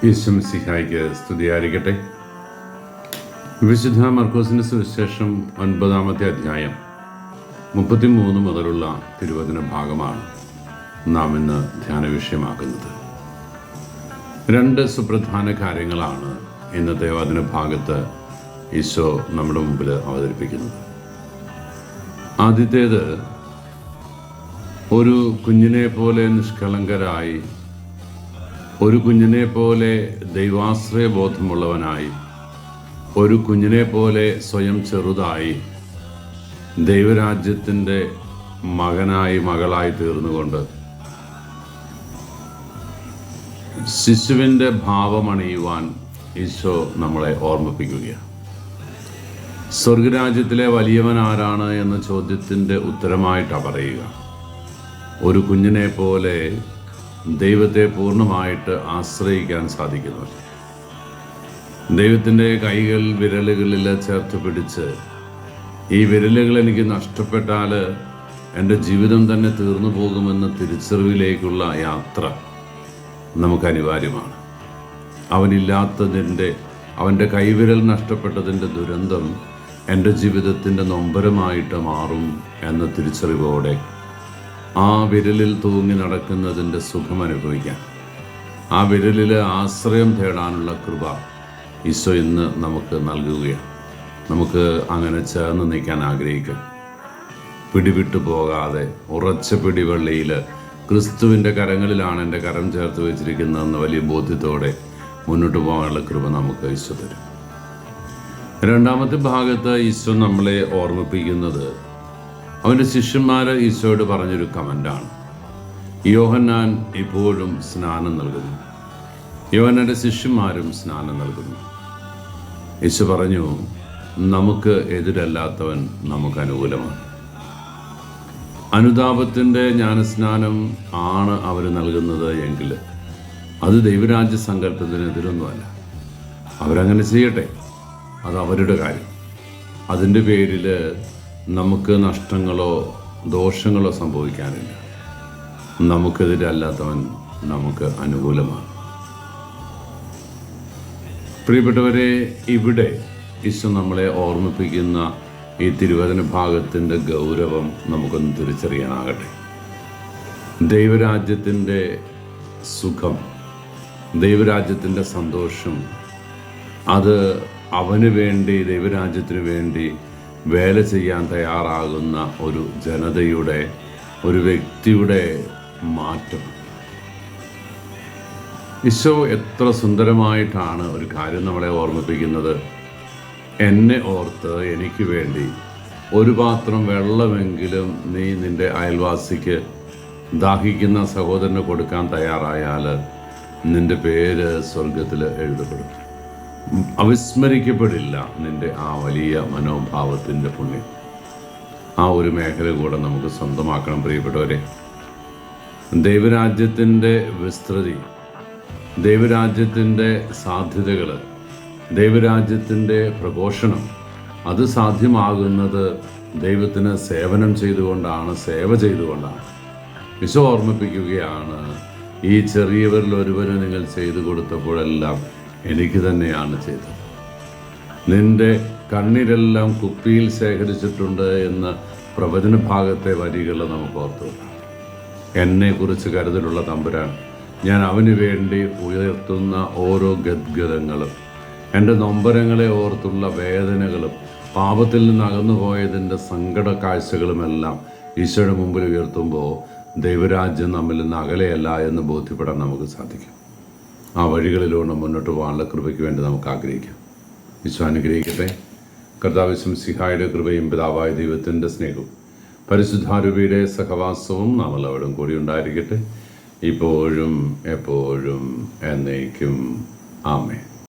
ഈശ്വമിശിഹായ്ക്ക് സ്തുതിയായിരിക്കട്ടെ. വിശുദ്ധ മർക്കോസിൻ്റെ സുവിശേഷം 9-ാമത്തെ അധ്യായം 33 മുതലുള്ള തിരുവചന ഭാഗമാണ് നാം ഇന്ന് ധ്യാന വിഷയമാക്കുന്നത്. 2 സുപ്രധാന കാര്യങ്ങളാണ് ഇന്നത്തെ വചന ഭാഗത്ത് ഈശോ നമ്മുടെ മുമ്പിൽ അവതരിപ്പിക്കുന്നത്. ആദ്യത്തേത്, ഒരു കുഞ്ഞിനെ പോലെ നിഷ്കളങ്കരായി, ഒരു കുഞ്ഞിനെ പോലെ ദൈവാശ്രയബോധമുള്ളവനായി, ഒരു കുഞ്ഞിനെ പോലെ സ്വയം ചെറുതായി ദൈവരാജ്യത്തിൻ്റെ മകനായി മകളായി തീർന്നുകൊണ്ട് ശിശുവിൻ്റെ ഭാവമണിയുവാൻ ഈശോ നമ്മളെ ഓർമ്മിപ്പിക്കുകയാണ്. സ്വർഗരാജ്യത്തിലെ വലിയവൻ ആരാണ് എന്ന ചോദ്യത്തിൻ്റെ ഉത്തരമായിട്ടാണ് പറയുക. ഒരു കുഞ്ഞിനെ പോലെ ദൈവത്തെ പൂർണ്ണമായിട്ട് ആശ്രയിക്കാൻ സാധിക്കുന്നു. ദൈവത്തിൻ്റെ കൈകൾ വിരലുകളിൽ ചേർത്ത് പിടിച്ച്, ഈ വിരലുകൾ എനിക്ക് നഷ്ടപ്പെട്ടാൽ എൻ്റെ ജീവിതം തന്നെ തീർന്നു പോകുമെന്ന തിരിച്ചറിവിലേക്കുള്ള യാത്ര നമുക്ക് അനിവാര്യമാണ്. അവൻ്റെ കൈവിരൽ നഷ്ടപ്പെട്ടതിൻ്റെ ദുരന്തം എൻ്റെ ജീവിതത്തിൻ്റെ നൊമ്പരമായിട്ട് മാറും എന്ന തിരിച്ചറിവോടെ ആ വിരലിൽ തൂങ്ങി നടക്കുന്നതിൻ്റെ സുഖം അനുഭവിക്കാൻ, ആ വിരലിൽ ആശ്രയം തേടാനുള്ള കൃപ ഈശോ ഇന്ന് നമുക്ക് നൽകുകയാണ്. നമുക്ക് അങ്ങനെ ചേർന്ന് നിൽക്കാൻ ആഗ്രഹിക്കാം. പിടിവിട്ടു പോകാതെ ഉറച്ച പിടിവള്ളിയിൽ ക്രിസ്തുവിൻ്റെ കരങ്ങളിലാണ് എൻ്റെ കരം ചേർത്ത് വെച്ചിരിക്കുന്നതെന്ന് വലിയ ബോധ്യത്തോടെ മുന്നോട്ട് പോകാനുള്ള കൃപ നമുക്ക് ഈശോ തരും. 2-ാമത്തെ ഭാഗത്ത് ഈശോ നമ്മളെ ഓർമ്മിപ്പിക്കുന്നത് അവൻ്റെ ശിഷ്യന്മാർ ഈശോയോട് പറഞ്ഞൊരു കമൻ്റാണ്. യോഹന്നാൻ ഇപ്പോഴും സ്നാനം നൽകുന്നു, യോഹന്നാൻ്റെ ശിഷ്യന്മാരും സ്നാനം നൽകുന്നു. ഈശോ പറഞ്ഞു, നമുക്ക് എതിരല്ലാത്തവൻ നമുക്ക് അനുകൂലമാണ്. അനുതാപത്തിൻ്റെ ജ്ഞാനസ്നാനം ആണ് അവർ നൽകുന്നത് എങ്കിൽ അത് ദൈവരാജ്യ സങ്കല്പത്തിനെതിരൊന്നുമല്ല. അവരങ്ങനെ ചെയ്യട്ടെ, അത് അവരുടെ കാര്യം. അതിൻ്റെ പേരിൽ നമുക്ക് നഷ്ടങ്ങളോ ദോഷങ്ങളോ സംഭവിക്കാനില്ല. നമുക്കെതിരല്ലാത്തവൻ നമുക്ക് അനുകൂലമാണ്. പ്രിയപ്പെട്ടവരെ, ഇവിടെ ഈശോ നമ്മളെ ഓർമ്മിപ്പിക്കുന്ന ഈ തിരുവചന ഭാഗത്തിൻ്റെ ഗൗരവം നമുക്കൊന്ന് തിരിച്ചറിയാനാകട്ടെ. ദൈവരാജ്യത്തിൻ്റെ സുഖം, ദൈവരാജ്യത്തിൻ്റെ സന്തോഷം, അത് അവന് വേണ്ടി, ദൈവരാജ്യത്തിന് വേണ്ടി വേല ചെയ്യാൻ തയ്യാറാകുന്ന ഒരു ജനതയുടെ, ഒരു വ്യക്തിയുടെ മാറ്റം. ഈശോ എത്ര സുന്ദരമായിട്ടാണ് ഒരു കാര്യം നമ്മളെ ഓർമ്മിപ്പിക്കുന്നത്. എന്നെ ഓർത്ത് എനിക്ക് വേണ്ടി ഒരു പാത്രം വെള്ളമെങ്കിലും നീ നിൻ്റെ അയൽവാസിക്ക്, ദാഹിക്കുന്ന സഹോദരന് കൊടുക്കാൻ തയ്യാറായാൽ നിൻ്റെ പേര് സ്വർഗത്തിൽ എഴുതപ്പെടും. അവിസ്മരിക്കപ്പെടില്ല നിൻ്റെ ആ വലിയ മനോഭാവത്തിൻ്റെ പുണ്യം. ആ ഒരു മേഖല കൂടെ നമുക്ക് സ്വന്തമാക്കണം. പ്രിയപ്പെട്ടവരെ, ദൈവരാജ്യത്തിൻ്റെ വിസ്തൃതി, ദൈവരാജ്യത്തിൻ്റെ സാധ്യതകൾ, ദൈവരാജ്യത്തിൻ്റെ പ്രഘോഷണം, അത് സാധ്യമാകുന്നത് ദൈവത്തിന് സേവനം ചെയ്തുകൊണ്ടാണ്, സേവ ചെയ്തുകൊണ്ടാണ്. ഈശോ ഓർമ്മിപ്പിക്കുകയാണ്, ഈ ചെറിയവരിൽ ഒരുവന് നിങ്ങൾ ചെയ്തു കൊടുത്തപ്പോഴെല്ലാം എനിക്ക് തന്നെയാണ് ചെയ്തത്. നിന്റെ കണ്ണീരെല്ലാം കുപ്പിയിൽ ശേഖരിച്ചിട്ടുണ്ട് എന്ന പ്രവചന ഭാഗത്തെ വരികൾ നമുക്ക് ഓർത്തു. എന്നെക്കുറിച്ച് കരുതലുള്ള തമ്പുരാൻ, ഞാൻ അവന് വേണ്ടി ഉയർത്തുന്ന ഓരോ ഗദ്ഗതങ്ങളും, എൻ്റെ നൊമ്പരങ്ങളെ ഓർത്തുള്ള വേദനകളും, പാപത്തിൽ നിന്ന് അകന്നുപോയതിൻ്റെ സങ്കട കാഴ്ചകളുമെല്ലാം ഈശോയുടെ മുമ്പിൽ ഉയർത്തുമ്പോൾ ദൈവരാജ്യം നമ്മിൽ നിന്ന് അകലെയല്ല എന്ന് ബോധ്യപ്പെടാൻ നമുക്ക് സാധിക്കും. ആ വഴികളിലൂടെ മുന്നോട്ട് പോകാനുള്ള കൃപയ്ക്ക് വേണ്ടി നമുക്ക് ആഗ്രഹിക്കാം. ഈശോ അനുഗ്രഹിക്കട്ടെ. കർത്താവ് മിശിഹായുടെ കൃപയും പിതാവായ ദൈവത്തിൻ്റെ സ്നേഹവും പരിശുദ്ധാരൂപിയുടെ സഹവാസവും നാം എല്ലാവരും കൂടി ഉണ്ടായിരിക്കട്ടെ, ഇപ്പോഴും എപ്പോഴും എന്നേക്കും. ആമേൻ.